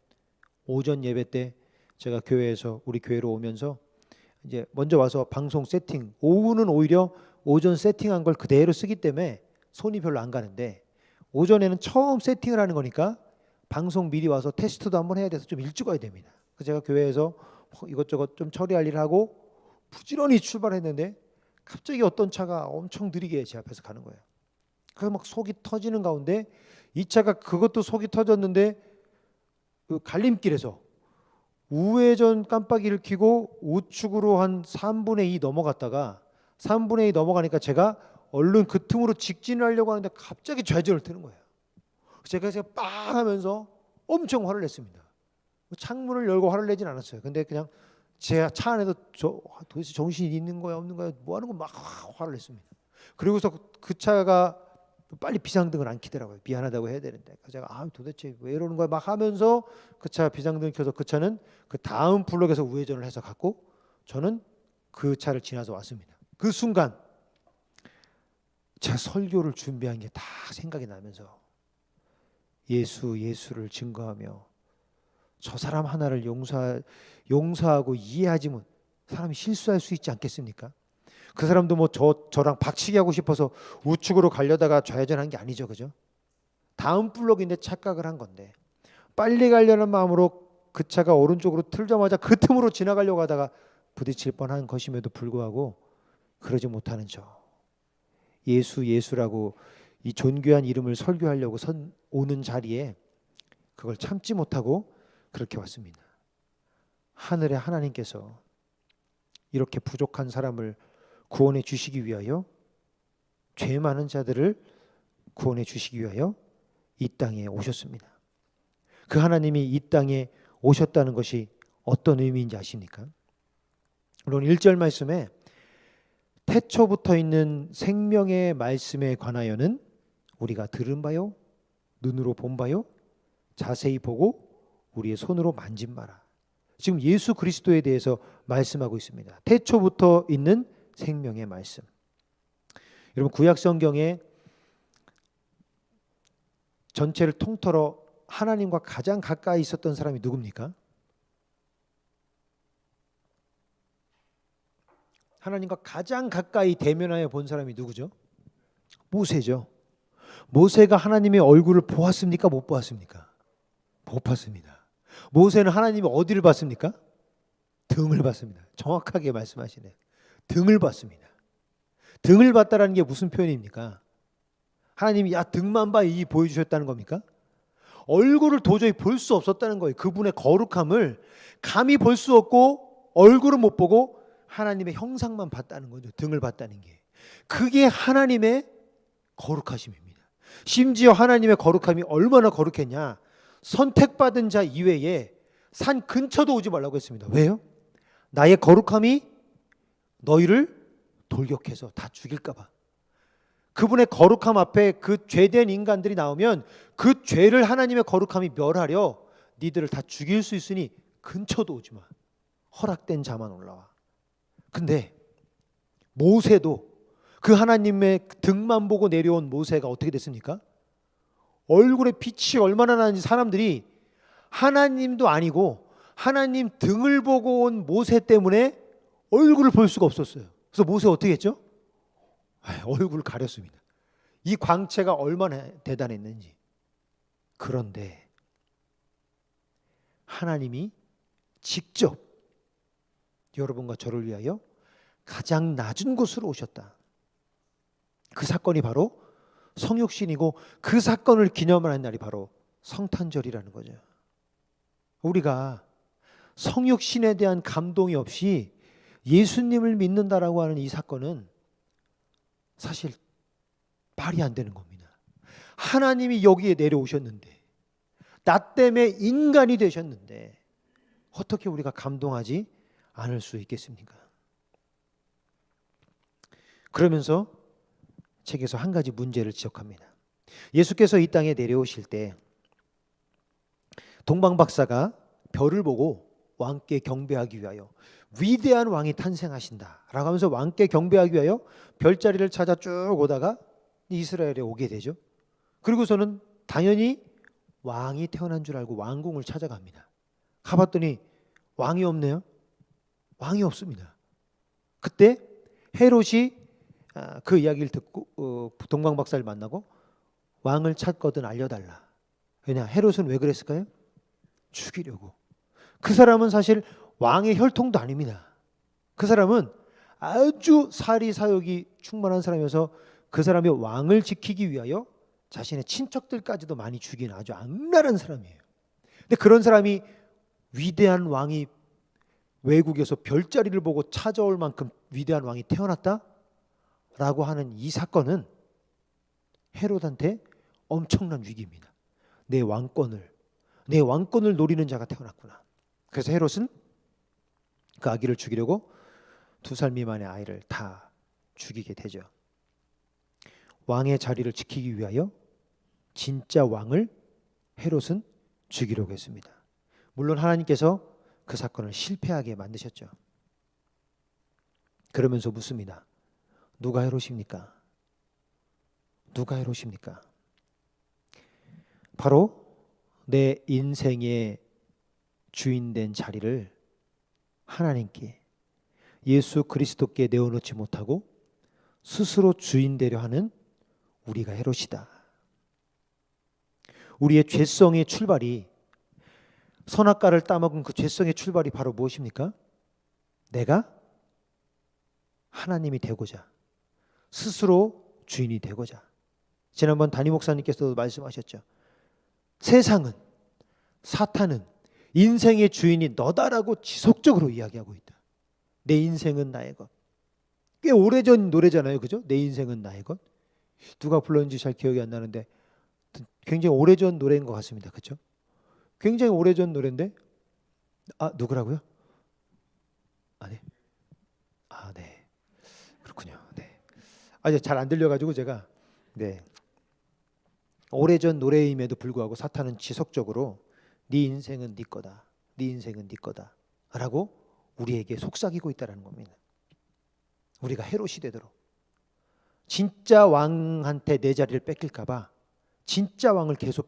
오전 예배 때 제가 교회에서 우리 교회로 오면서 이제 먼저 와서 방송 세팅, 오후는 오히려 오전 세팅한 걸 그대로 쓰기 때문에 손이 별로 안 가는데 오전에는 처음 세팅을 하는 거니까 방송 미리 와서 테스트도 한번 해야 돼서 좀 일찍 와야 됩니다. 그래서 제가 교회에서 이것저것 좀 처리할 일을 하고 부지런히 출발했는데 갑자기 어떤 차가 엄청 느리게 제 앞에서 가는 거예요. 그래서 막 속이 터지는 가운데 이 차가 그것도 속이 터졌는데 그 갈림길에서 우회전 깜빡이를 켜고 우측으로 한 3분의 2 넘어갔다가 3분의 2 넘어가니까 제가 얼른 그 틈으로 직진을 하려고 하는데 갑자기 좌회전을 트는 거예요. 제가 빵 하면서 엄청 화를 냈습니다. 창문을 열고 화를 내진 않았어요. 근데 그냥 제 차 안에도 도대체 정신이 있는 거야 없는 거야 뭐 하는 거 막 화를 냈습니다. 그리고서 그 차가 빨리 비상등을 안 켜더라고요. 미안하다고 해야 되는데. 그래서 제가 도대체 왜 이러는 거야 막 하면서 그 차 비상등을 켜서 그 차는 그 다음 블록에서 우회전을 해서 갔고 저는 그 차를 지나서 왔습니다. 그 순간 제 설교를 준비한 게 다 생각이 나면서 예수를 증거하며 저 사람 하나를 용서하고 이해하지 못 사람이 실수할 수 있지 않겠습니까? 그 사람도 뭐 저랑 박치기 하고 싶어서 우측으로 가려다가 좌회전한 게 아니죠, 그죠? 다음 블록인데 착각을 한 건데 빨리 가려는 마음으로 그 차가 오른쪽으로 틀자마자 그 틈으로 지나가려고 하다가 부딪힐 뻔한 것임에도 불구하고 그러지 못하는 저 예수라고 이 존귀한 이름을 설교하려고 오는 자리에 그걸 참지 못하고 그렇게 왔습니다. 하늘의 하나님께서 이렇게 부족한 사람을 구원해 주시기 위하여 죄 많은 자들을 구원해 주시기 위하여 이 땅에 오셨습니다. 그 하나님이 이 땅에 오셨다는 것이 어떤 의미인지 아십니까? 물론 1절 말씀에 태초부터 있는 생명의 말씀에 관하여는 우리가 들은 바요 눈으로 본 바요 자세히 보고 우리의 손으로 만진 바라. 지금 예수 그리스도에 대해서 말씀하고 있습니다. 태초부터 있는 생명의 말씀. 여러분 구약 성경에 전체를 통틀어 하나님과 가장 가까이 있었던 사람이 누굽니까? 하나님과 가장 가까이 대면하여 본 사람이 누구죠? 모세죠. 모세가 하나님의 얼굴을 보았습니까? 못 보았습니까? 못 봤습니다. 모세는 하나님이 어디를 봤습니까? 등을 봤습니다. 정확하게 말씀하시네. 등을 봤습니다. 등을 봤다라는 게 무슨 표현입니까? 하나님이 등만 봐 이 보여주셨다는 겁니까? 얼굴을 도저히 볼 수 없었다는 거예요. 그분의 거룩함을 감히 볼 수 없고 얼굴은 못 보고 하나님의 형상만 봤다는 거죠. 등을 봤다는 게. 그게 하나님의 거룩하심입니다. 심지어 하나님의 거룩함이 얼마나 거룩했냐. 선택받은 자 이외에 산 근처도 오지 말라고 했습니다. 왜요? 나의 거룩함이 너희를 돌격해서 다 죽일까 봐. 그분의 거룩함 앞에 그 죄된 인간들이 나오면 그 죄를 하나님의 거룩함이 멸하려 니들을 다 죽일 수 있으니 근처도 오지 마. 허락된 자만 올라와. 근데 모세도 그 하나님의 등만 보고 내려온 모세가 어떻게 됐습니까? 얼굴에 빛이 얼마나 나는지 사람들이 하나님도 아니고 하나님 등을 보고 온 모세 때문에 얼굴을 볼 수가 없었어요. 그래서 모세 어떻게 했죠? 얼굴을 가렸습니다. 이 광채가 얼마나 대단했는지. 그런데 하나님이 직접 여러분과 저를 위하여 가장 낮은 곳으로 오셨다. 그 사건이 바로 성육신이고 그 사건을 기념하는 날이 바로 성탄절이라는 거죠. 우리가 성육신에 대한 감동이 없이 예수님을 믿는다라고 하는 이 사건은 사실 말이 안 되는 겁니다. 하나님이 여기에 내려오셨는데, 나 때문에 인간이 되셨는데 어떻게 우리가 감동하지 않을 수 있겠습니까? 그러면서 책에서 한 가지 문제를 지적합니다. 예수께서 이 땅에 내려오실 때 동방박사가 별을 보고 왕께 경배하기 위하여 위대한 왕이 탄생하신다라고 하면서 왕께 경배하기 위하여 별자리를 찾아 쭉 오다가 이스라엘에 오게 되죠. 그리고서는 당연히 왕이 태어난 줄 알고 왕궁을 찾아갑니다. 가봤더니 왕이 없네요. 왕이 없습니다. 그때 헤롯이 그 이야기를 듣고 동방박사를 만나고 왕을 찾거든 알려달라. 왜냐, 헤롯은 왜 그랬을까요? 죽이려고. 그 사람은 사실 왕의 혈통도 아닙니다. 그 사람은 아주 사리사욕이 충만한 사람이어서 그 사람이 왕을 지키기 위하여 자신의 친척들까지도 많이 죽인 아주 악랄한 사람이에요. 근데 그런 사람이 위대한 왕이 외국에서 별자리를 보고 찾아올 만큼 위대한 왕이 태어났다라고 하는 이 사건은 헤롯한테 엄청난 위기입니다. 내 왕권을 노리는 자가 태어났구나. 그래서 헤롯은 그 아기를 죽이려고 2살 미만의 아이를 다 죽이게 되죠. 왕의 자리를 지키기 위하여 진짜 왕을 헤롯은 죽이려고 했습니다. 물론 하나님께서 그 사건을 실패하게 만드셨죠. 그러면서 묻습니다. 누가 헤롯입니까? 누가 헤롯입니까? 바로 내 인생의 주인된 자리를 하나님께, 예수 그리스도께 내어놓지 못하고 스스로 주인 되려 하는 우리가 헤롯이다. 우리의 죄성의 출발이, 선악과를 따먹은 그 죄성의 출발이 바로 무엇입니까? 내가 하나님이 되고자, 스스로 주인이 되고자. 지난번 담임 목사님께서도 말씀하셨죠. 세상은, 사탄은 인생의 주인이 너다라고 지속적으로 이야기하고 있다. 내 인생은 나의 것. 꽤 오래전 노래잖아요, 그죠? 내 인생은 나의 것. 누가 불렀는지 잘 기억이 안 나는데 굉장히 오래전 노래인 것 같습니다, 그렇죠? 굉장히 오래전 노래인데, 누구라고요? 네. 네. 그렇군요. 네. 아직 잘 안 들려가지고 제가, 네. 오래전 노래임에도 불구하고 사탄은 지속적으로 네 인생은 네 거다, 네 인생은 네 거다 라고 우리에게 속삭이고 있다는 겁니다. 우리가 헤롯이 되도록, 진짜 왕한테 내 자리를 뺏길까 봐 진짜 왕을 계속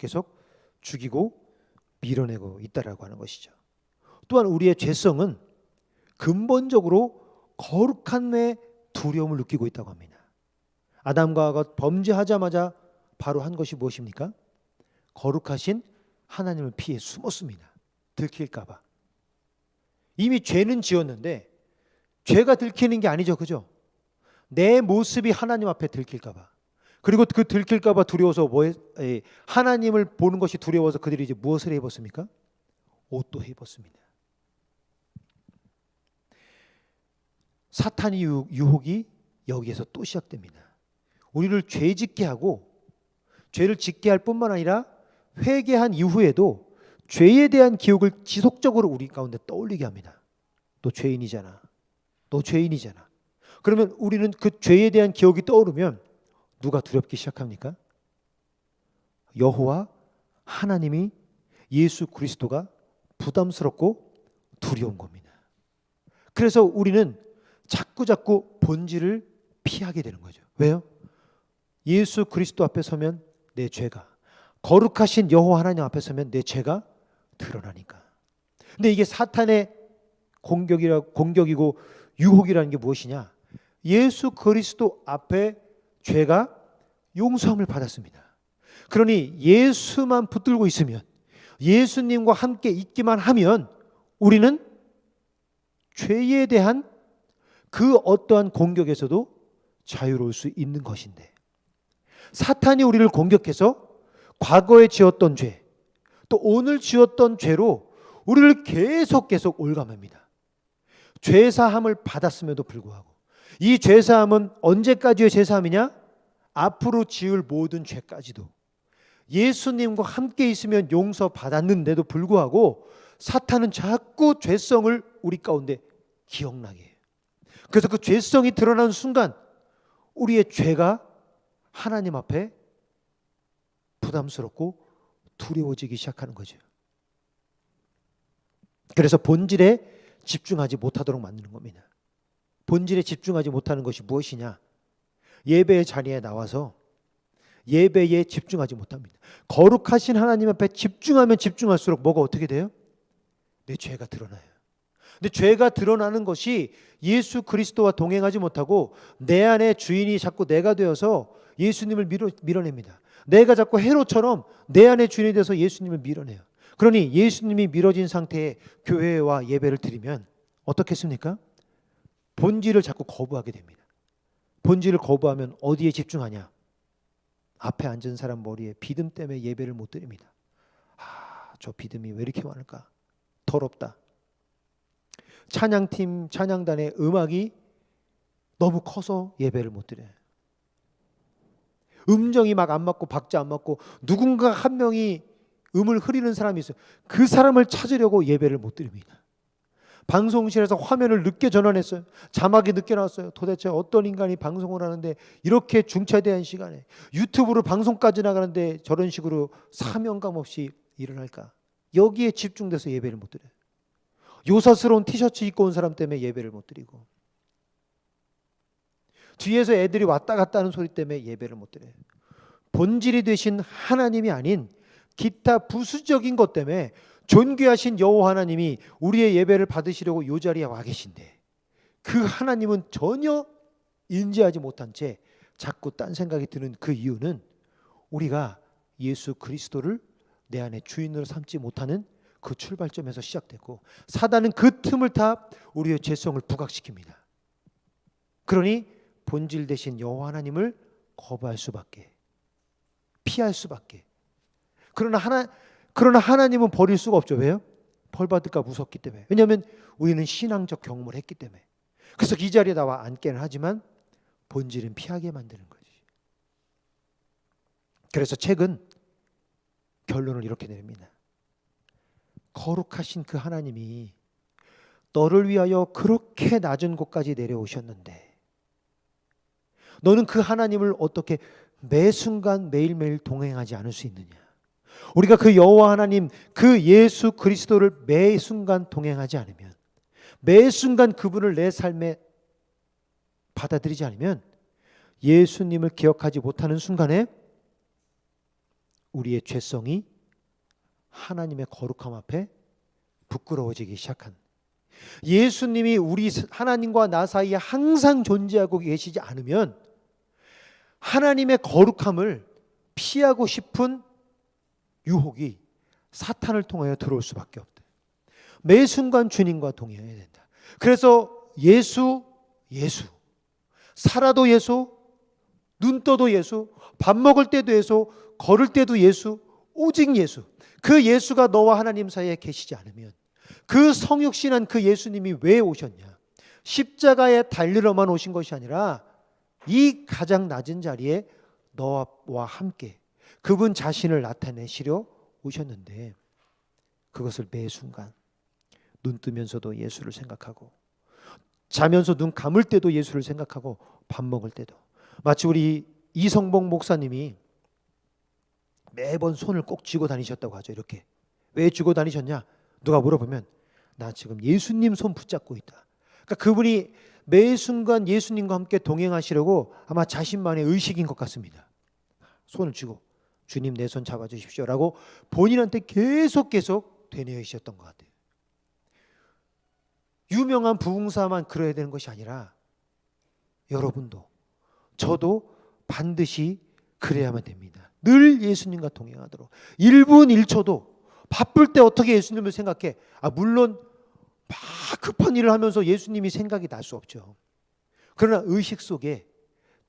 죽이고 밀어내고 있다라고 하는 것이죠. 또한 우리의 죄성은 근본적으로 거룩함에 두려움을 느끼고 있다고 합니다. 아담과 하와가 범죄하자마자 바로 한 것이 무엇입니까? 거룩하신 하나님을 피해 숨었습니다. 들킬까 봐. 이미 죄는 지었는데 죄가 들키는 게 아니죠, 그죠? 내 모습이 하나님 앞에 들킬까 봐. 그리고 그 들킬까 봐 두려워서 하나님을 보는 것이 두려워서 그들이 이제 무엇을 해입었습니까? 옷도 해입었습니다. 사탄의 유혹이 여기에서 또 시작됩니다. 우리를 죄짓게 하고, 죄를 짓게 할 뿐만 아니라 회개한 이후에도 죄에 대한 기억을 지속적으로 우리 가운데 떠올리게 합니다. 너 죄인이잖아. 너 죄인이잖아. 그러면 우리는 그 죄에 대한 기억이 떠오르면 누가 두렵기 시작합니까? 여호와 하나님이, 예수 그리스도가 부담스럽고 두려운 겁니다. 그래서 우리는 자꾸 본질을 피하게 되는 거죠. 왜요? 예수 그리스도 앞에 서면 내 죄가, 거룩하신 여호와 하나님 앞에 서면 내 죄가 드러나니까. 근데 이게 사탄의 공격이고 유혹이라는 게 무엇이냐? 예수 그리스도 앞에 죄가 용서함을 받았습니다. 그러니 예수만 붙들고 있으면, 예수님과 함께 있기만 하면 우리는 죄에 대한 그 어떠한 공격에서도 자유로울 수 있는 것인데, 사탄이 우리를 공격해서 과거에 지었던 죄, 또 오늘 지었던 죄로 우리를 계속 올감합니다. 죄사함을 받았음에도 불구하고, 이 죄사함은 언제까지의 죄사함이냐? 앞으로 지을 모든 죄까지도 예수님과 함께 있으면 용서받았는데도 불구하고 사탄은 자꾸 죄성을 우리 가운데 기억나게 해요. 그래서 그 죄성이 드러나는 순간 우리의 죄가 하나님 앞에 부담스럽고 두려워지기 시작하는 거죠. 그래서 본질에 집중하지 못하도록 만드는 겁니다. 본질에 집중하지 못하는 것이 무엇이냐? 예배의 자리에 나와서 예배에 집중하지 못합니다. 거룩하신 하나님 앞에 집중하면 집중할수록 뭐가 어떻게 돼요? 내 죄가 드러나요. 근데 죄가 드러나는 것이 예수 그리스도와 동행하지 못하고 내 안에 주인이 자꾸 내가 되어서 예수님을 밀어냅니다. 내가 자꾸 헤롯처럼 내 안에 주인이 돼서 예수님을 밀어내요. 그러니 예수님이 밀어진 상태에 교회와 예배를 드리면 어떻겠습니까? 본질을 자꾸 거부하게 됩니다. 본질을 거부하면 어디에 집중하냐? 앞에 앉은 사람 머리에 비듬 때문에 예배를 못 드립니다. 저 비듬이 왜 이렇게 많을까? 더럽다. 찬양팀, 찬양단의 음악이 너무 커서 예배를 못 드려요. 음정이 막 안 맞고 박자 안 맞고 누군가 한 명이 음을 흐리는 사람이 있어요. 그 사람을 찾으려고 예배를 못 드립니다. 방송실에서 화면을 늦게 전환했어요. 자막이 늦게 나왔어요. 도대체 어떤 인간이 방송을 하는데 이렇게 중차대한 시간에 유튜브로 방송까지 나가는데 저런 식으로 사명감 없이 일을 할까? 여기에 집중돼서 예배를 못 드려요. 요사스러운 티셔츠 입고 온 사람 때문에 예배를 못 드리고 뒤에서 애들이 왔다 갔다 하는 소리 때문에 예배를 못 드려요. 본질이 되신 하나님이 아닌 기타 부수적인 것 때문에 존귀하신 여호와 하나님이 우리의 예배를 받으시려고 이 자리에 와 계신데 그 하나님은 전혀 인지하지 못한 채 자꾸 딴 생각이 드는 그 이유는 우리가 예수 그리스도를 내 안에 주인으로 삼지 못하는 그 출발점에서 시작됐고 사단은 그 틈을 타 우리의 죄성을 부각시킵니다. 그러니 본질 대신 여호와 하나님을 거부할 수밖에 피할 수밖에 그러나 하나님은 버릴 수가 없죠. 왜요? 벌 받을까 무섭기 때문에. 왜냐하면 우리는 신앙적 경험을 했기 때문에. 그래서 이 자리에 나와 앉게는 하지만 본질은 피하게 만드는 거지. 그래서 책은 결론을 이렇게 내립니다. 거룩하신 그 하나님이 너를 위하여 그렇게 낮은 곳까지 내려오셨는데 너는 그 하나님을 어떻게 매 순간 매일매일 동행하지 않을 수 있느냐? 우리가 그 여호와 하나님 그 예수 그리스도를 매 순간 동행하지 않으면 매 순간 그분을 내 삶에 받아들이지 않으면 예수님을 기억하지 못하는 순간에 우리의 죄성이 하나님의 거룩함 앞에 부끄러워지기 시작한 예수님이 우리 하나님과 나 사이에 항상 존재하고 계시지 않으면 하나님의 거룩함을 피하고 싶은 유혹이 사탄을 통하여 들어올 수밖에 없다. 매 순간 주님과 동행해야 된다. 그래서 예수 살아도 예수, 눈 떠도 예수, 밥 먹을 때도 예수, 걸을 때도 예수, 오직 예수. 그 예수가 너와 하나님 사이에 계시지 않으면 그 성육신한 그 예수님이 왜 오셨냐? 십자가에 달리러만 오신 것이 아니라 이 가장 낮은 자리에 너와 함께 그분 자신을 나타내시려 오셨는데 그것을 매 순간 눈 뜨면서도 예수를 생각하고 자면서 눈 감을 때도 예수를 생각하고 밥 먹을 때도 마치 우리 이성봉 목사님이 매번 손을 꼭 쥐고 다니셨다고 하죠. 이렇게. 왜 쥐고 다니셨냐? 누가 물어보면 나 지금 예수님 손 붙잡고 있다. 그러니까 그분이 매 순간 예수님과 함께 동행하시려고 아마 자신만의 의식인 것 같습니다. 손을 쥐고 주님 내 손 잡아주십시오라고 본인한테 계속 되뇌이셨던 것 같아요. 유명한 부흥사만 그래야 되는 것이 아니라 여러분도 저도 반드시 그래야만 됩니다. 늘 예수님과 동행하도록 1분 1초도 바쁠 때 어떻게 예수님을 생각해? 물론 막 급한 일을 하면서 예수님이 생각이 날 수 없죠. 그러나 의식 속에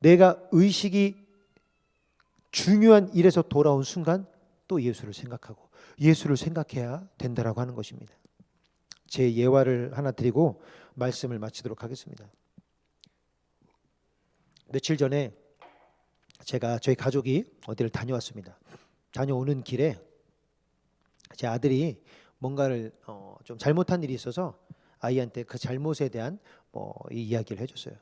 내가 의식이 중요한 일에서 돌아온 순간 또 예수를 생각하고 예수를 생각해야 된다라고 하는 것입니다. 제 예화를 하나 드리고 말씀을 마치도록 하겠습니다. 며칠 전에 저희 가족이 어디를 다녀왔습니다. 다녀오는 길에 제 아들이 뭔가를 좀 잘못한 일이 있어서 아이한테 그 잘못에 대한 이 이야기를 해줬어요.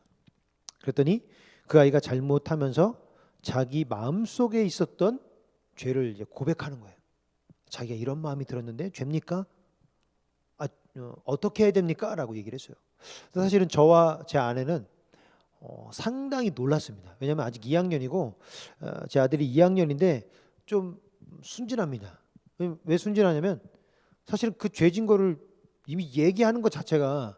그랬더니 그 아이가 잘못하면서 자기 마음속에 있었던 죄를 이제 고백하는 거예요. 자기가 이런 마음이 들었는데 죄입니까? 어떻게 해야 됩니까? 라고 얘기를 했어요. 사실은 저와 제 아내는 상당히 놀랐습니다. 왜냐하면 아직 2학년이고 제 아들이 2학년인데 좀 순진합니다. 왜 순진하냐면 사실은 그 죄진 거를 이미 얘기하는 것 자체가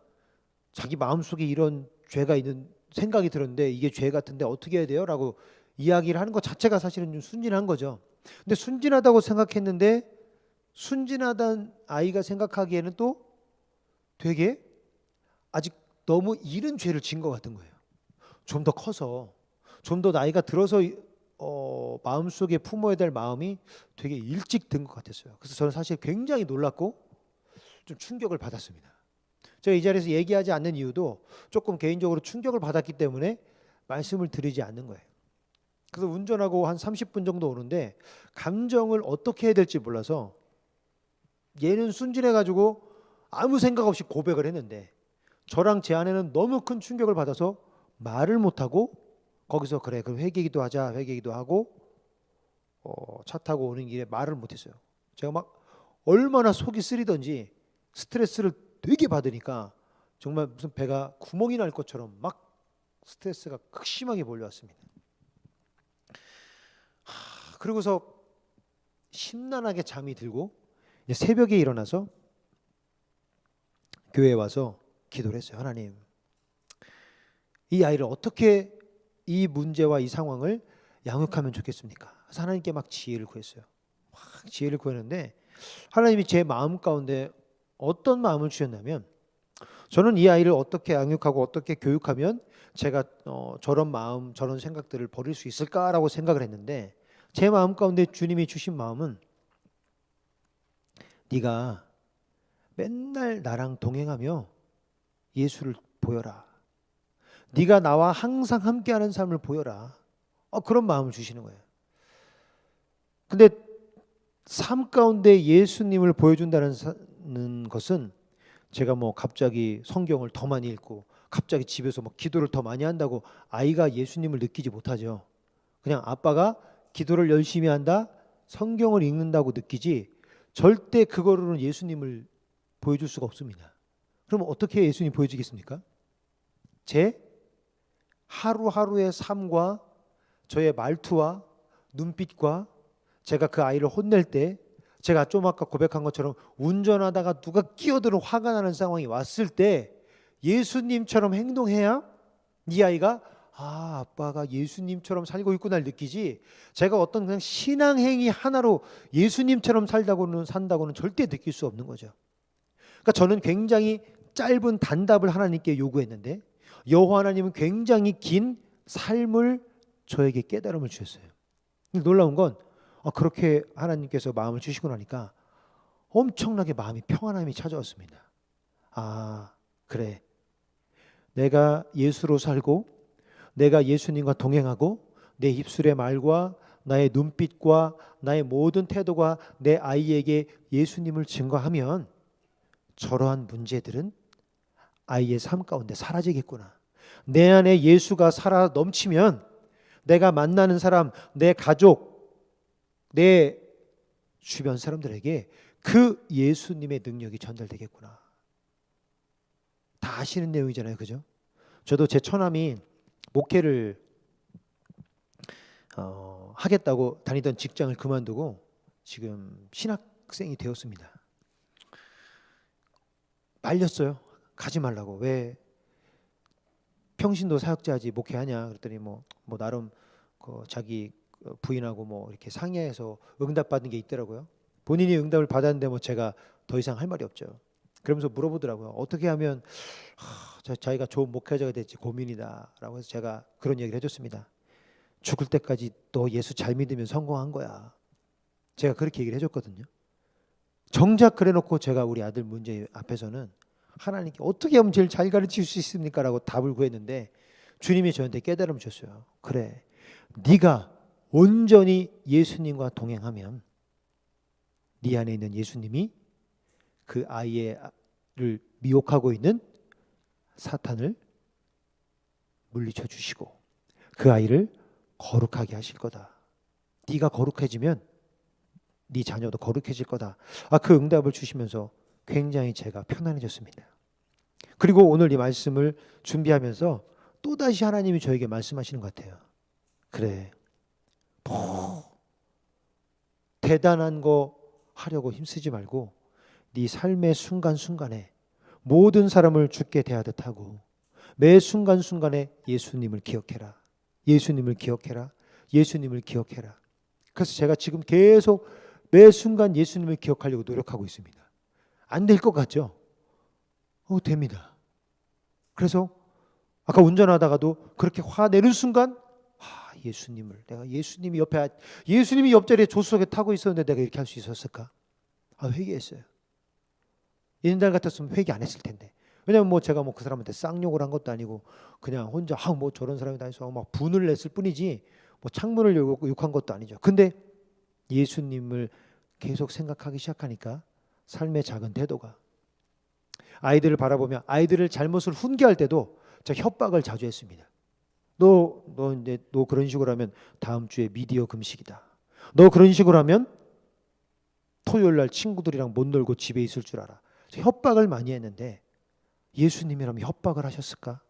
자기 마음속에 이런 죄가 있는 생각이 들었는데 이게 죄 같은데 어떻게 해야 돼요? 라고 이야기를 하는 것 자체가 사실은 좀 순진한 거죠. 근데 순진하다고 생각했는데 순진하다는 아이가 생각하기에는 또 되게 아직 너무 이른 죄를 진 것 같은 거예요. 좀 더 커서 좀 더 나이가 들어서 마음속에 품어야 될 마음이 되게 일찍 든 것 같았어요. 그래서 저는 사실 굉장히 놀랐고 좀 충격을 받았습니다. 제가 이 자리에서 얘기하지 않는 이유도 조금 개인적으로 충격을 받았기 때문에 말씀을 드리지 않는 거예요. 그래서 운전하고 한 30분 정도 오는데 감정을 어떻게 해야 될지 몰라서 얘는 순진해가지고 아무 생각 없이 고백을 했는데 저랑 제 아내는 너무 큰 충격을 받아서 말을 못하고 거기서 그래 그럼 회개기도 하자 회개기도 하고 차 타고 오는 길에 말을 못했어요. 제가 막 얼마나 속이 쓰리던지 스트레스를 되게 받으니까 정말 무슨 배가 구멍이 날 것처럼 막 스트레스가 극심하게 몰려왔습니다. 그러고서 심란하게 잠이 들고 이제 새벽에 일어나서 교회에 와서 기도를 했어요. 하나님, 이 아이를 어떻게 이 문제와 이 상황을 양육하면 좋겠습니까? 그래서 하나님께 막 지혜를 구했어요. 막 지혜를 구했는데 하나님이 제 마음 가운데 어떤 마음을 주셨냐면 저는 이 아이를 어떻게 양육하고 어떻게 교육하면 제가 저런 마음 저런 생각들을 버릴 수 있을까라고 생각을 했는데 제 마음 가운데 주님이 주신 마음은 네가 맨날 나랑 동행하며 예수를 보여라. 네가 나와 항상 함께하는 삶을 보여라. 그런 마음을 주시는 거예요. 근데 삶 가운데 예수님을 보여준다는 것은 제가 뭐 갑자기 성경을 더 많이 읽고 갑자기 집에서 뭐 기도를 더 많이 한다고 아이가 예수님을 느끼지 못하죠. 그냥 아빠가 기도를 열심히 한다, 성경을 읽는다고 느끼지 절대 그거로는 예수님을 보여줄 수가 없습니다. 그럼 어떻게 예수님 보여주겠습니까? 제 하루하루의 삶과 저의 말투와 눈빛과 제가 그 아이를 혼낼 때 제가 좀 아까 고백한 것처럼 운전하다가 누가 끼어들어 화가 나는 상황이 왔을 때 예수님처럼 행동해야 이 아이가 아빠가 예수님처럼 살고 있구나를 느끼지 제가 어떤 그냥 신앙행위 하나로 예수님처럼 산다고는 절대 느낄 수 없는 거죠. 그러니까 저는 굉장히 짧은 단답을 하나님께 요구했는데 여호와 하나님은 굉장히 긴 삶을 저에게 깨달음을 주셨어요. 놀라운 건 그렇게 하나님께서 마음을 주시고 나니까 엄청나게 마음이 평안함이 찾아왔습니다. 그래. 내가 예수로 살고 내가 예수님과 동행하고 내 입술의 말과 나의 눈빛과 나의 모든 태도가 내 아이에게 예수님을 증거하면 저러한 문제들은 아이의 삶 가운데 사라지겠구나. 내 안에 예수가 살아 넘치면 내가 만나는 사람, 내 가족, 내 주변 사람들에게 그 예수님의 능력이 전달되겠구나. 다 아시는 내용이잖아요. 그죠? 저도 제 처남이 목회를 하겠다고 다니던 직장을 그만두고 지금 신학생이 되었습니다. 말렸어요. 가지 말라고. 왜 평신도 사역자지 목회하냐 그랬더니 뭐 나름 자기 부인하고 뭐 이렇게 상의해서 응답받은 게 있더라고요. 본인이 응답을 받았는데 뭐 제가 더 이상 할 말이 없죠. 그러면서 물어보더라고요. 어떻게 하면 자기가 좋은 목회자가 될지 고민이다라고 해서 제가 그런 얘기를 해줬습니다. 죽을 때까지 너 예수 잘 믿으면 성공한 거야. 제가 그렇게 얘기를 해줬거든요. 정작 그래놓고 제가 우리 아들 문제 앞에서는 하나님께 어떻게 하면 제일 잘 가르칠 수 있습니까? 라고 답을 구했는데 주님이 저한테 깨달음 주셨어요. 그래, 네가 온전히 예수님과 동행하면 네 안에 있는 예수님이 그 아이를 미혹하고 있는 사탄을 물리쳐 주시고 그 아이를 거룩하게 하실 거다. 네가 거룩해지면 네 자녀도 거룩해질 거다. 그 응답을 주시면서 굉장히 제가 편안해졌습니다. 그리고 오늘 이 말씀을 준비하면서 또다시 하나님이 저에게 말씀하시는 것 같아요. 그래, 뭐 대단한 거 하려고 힘쓰지 말고 네 삶의 순간순간에 모든 사람을 주께 대하듯 하고 매 순간순간에 예수님을 기억해라. 예수님을 기억해라. 예수님을 기억해라. 그래서 제가 지금 계속 매 순간 예수님을 기억하려고 노력하고 있습니다. 안 될 것 같죠? 됩니다. 그래서 아까 운전하다가도 그렇게 화내는 순간 내가 예수님이 옆자리에 조수석에 타고 있었는데 내가 이렇게 할 수 있었을까? 회개했어요. 옛날 같았으면 회개 안 했을 텐데. 왜냐면 제가 그 사람한테 쌍욕을 한 것도 아니고 그냥 혼자 저런 사람이 다 있어 막 분을 냈을 뿐이지 창문을 열고 욕한 것도 아니죠. 근데 예수님을 계속 생각하기 시작하니까 삶의 작은 태도가, 아이들을 바라보며 아이들을 잘못을 훈계할 때도 제가 협박을 자주 했습니다. 너 그런 식으로 하면 다음 주에 미디어 금식이다. 너 그런 식으로 하면 토요일 날 친구들이랑 못 놀고 집에 있을 줄 알아. 협박을 많이 했는데 예수님이라면 협박을 하셨을까?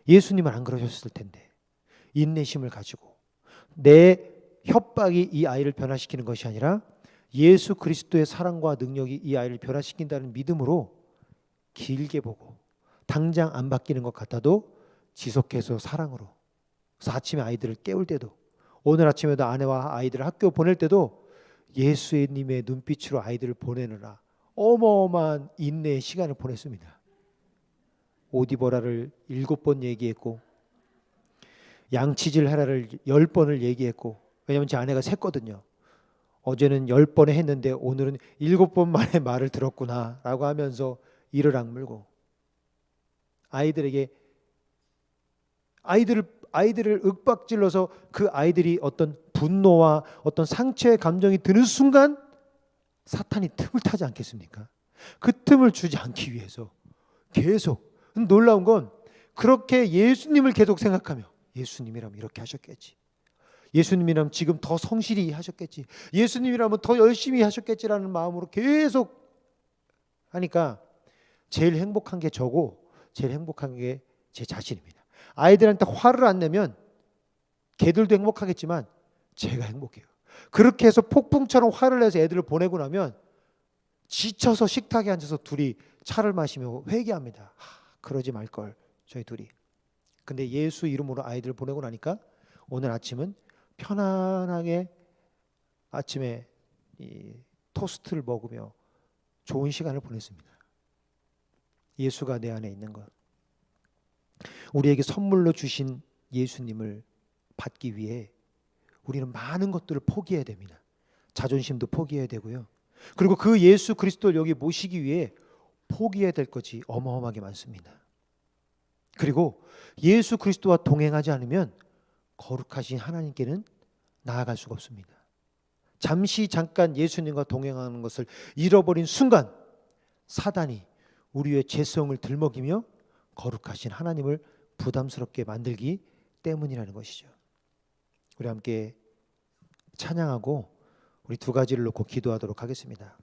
예수님은 안 그러셨을 텐데 인내심을 가지고 내 협박이 이 아이를 변화시키는 것이 아니라 예수 그리스도의 사랑과 능력이 이 아이를 변화시킨다는 믿음으로 길게 보고 당장 안 바뀌는 것 같아도 지속해서 사랑으로. 그래서 아침에 아이들을 깨울 때도, 오늘 아침에도 아내와 아이들을 학교 보낼 때도 예수님의 눈빛으로 아이들을 보내느라 어마어마한 인내의 시간을 보냈습니다. 옷 입어라를 7번 얘기했고 양치질 하라를 10번을 얘기했고, 왜냐하면 제 아내가 셌거든요. 어제는 10번에 했는데 오늘은 7번 만에 말을 들었구나 라고 하면서 이를 악물고 아이들을 윽박질러서 그 아이들이 어떤 분노와 어떤 상처의 감정이 드는 순간 사탄이 틈을 타지 않겠습니까? 그 틈을 주지 않기 위해서 계속. 놀라운 건 그렇게 예수님을 계속 생각하며 예수님이라면 이렇게 하셨겠지, 예수님이라면 지금 더 성실히 하셨겠지, 예수님이라면 더 열심히 하셨겠지라는 마음으로 계속 하니까 제일 행복한 게 저고 제일 행복한 게 제 자신입니다. 아이들한테 화를 안 내면 걔들도 행복하겠지만 제가 행복해요. 그렇게 해서 폭풍처럼 화를 내서 애들을 보내고 나면 지쳐서 식탁에 앉아서 둘이 차를 마시며 회개합니다. 그러지 말걸 저희 둘이. 근데 예수 이름으로 아이들을 보내고 나니까 오늘 아침은 편안하게 아침에 이 토스트를 먹으며 좋은 시간을 보냈습니다. 예수가 내 안에 있는 것, 우리에게 선물로 주신 예수님을 받기 위해 우리는 많은 것들을 포기해야 됩니다. 자존심도 포기해야 되고요. 그리고 그 예수 그리스도를 여기 모시기 위해 포기해야 될 것이 어마어마하게 많습니다. 그리고 예수 그리스도와 동행하지 않으면 거룩하신 하나님께는 나아갈 수가 없습니다. 잠깐 예수님과 동행하는 것을 잃어버린 순간 사단이 우리의 죄성을 들먹이며 거룩하신 하나님을 부담스럽게 만들기 때문이라는 것이죠. 우리 함께 찬양하고 우리 두 가지를 놓고 기도하도록 하겠습니다.